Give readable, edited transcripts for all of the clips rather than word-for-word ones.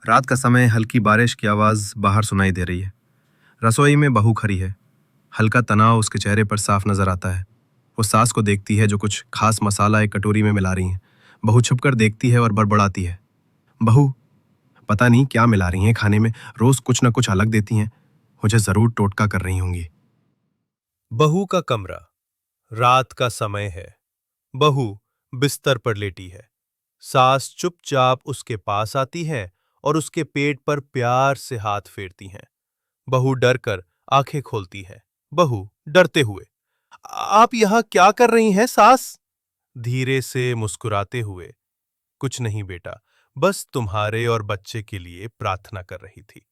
रात का समय हल्की बारिश की आवाज बाहर सुनाई दे रही है। रसोई में बहू खड़ी है। हल्का तनाव उसके चेहरे पर साफ नजर आता है। वो सास को देखती है जो कुछ खास मसाला एक कटोरी में मिला रही है। बहू छुपकर देखती है और बड़बड़ाती है। बहू, पता नहीं क्या मिला रही हैं खाने में, रोज कुछ न कुछ अलग देती हैं। मुझे जरूर टोटका कर रही होंगी। बहू का कमरा। रात का समय है। बहू बिस्तर पर लेटी है। सास चुपचाप उसके पास आती है और उसके पेट पर प्यार से हाथ फेरती हैं। बहू डर कर आंखें खोलती है। बहू डरते हुए, आप यहां क्या कर रही हैं सास? धीरे से मुस्कुराते हुए, कुछ नहीं बेटा, बस तुम्हारे और बच्चे के लिए प्रार्थना कर रही थी।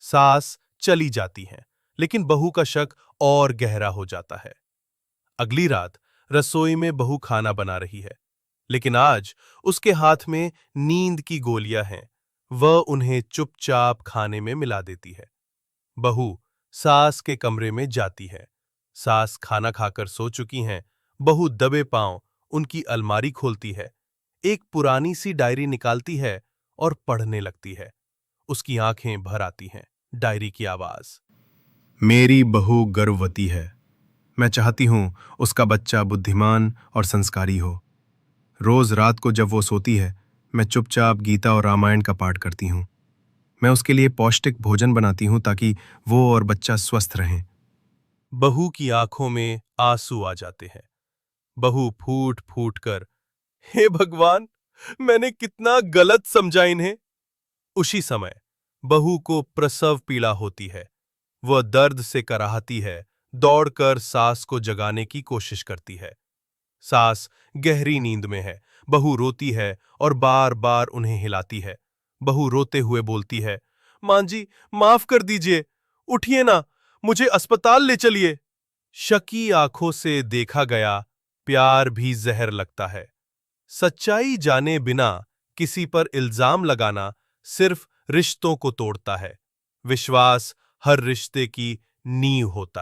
सास चली जाती हैं, लेकिन बहू का शक और गहरा हो जाता है। अगली रात रसोई में बहू खाना बना रही है, लेकिन आज उसके हाथ में नींद की गोलियां हैं। वह उन्हें चुपचाप खाने में मिला देती है। बहू सास के कमरे में जाती है। सास खाना खाकर सो चुकी हैं। बहू दबे पांव उनकी अलमारी खोलती है, एक पुरानी सी डायरी निकालती है और पढ़ने लगती है। उसकी आंखें भर आती हैं। डायरी की आवाज। मेरी बहू गर्भवती है। मैं चाहती हूँ उसका बच्चा बुद्धिमान और संस्कारी हो। रोज रात को जब वो सोती है, मैं चुपचाप गीता और रामायण का पाठ करती हूँ। मैं उसके लिए पौष्टिक भोजन बनाती हूँ ताकि वो और बच्चा स्वस्थ रहें। बहू की आंखों में आंसू आ जाते हैं। बहू फूट फूट कर, हे भगवान, मैंने कितना गलत समझा इन्हें। उसी समय बहू को प्रसव पीड़ा होती है। वह दर्द से कराहती है, दौड़कर सास को जगाने की कोशिश करती है। सास गहरी नींद में है। बहू रोती है और बार बार उन्हें हिलाती है। बहू रोते हुए बोलती है, मां जी, माफ कर दीजिए, उठिए ना, मुझे अस्पताल ले चलिए। शकी आंखों से देखा गया प्यार भी जहर लगता है। सच्चाई जाने बिना किसी पर इल्जाम लगाना सिर्फ रिश्तों को तोड़ता है। विश्वास हर रिश्ते की नींव होता है।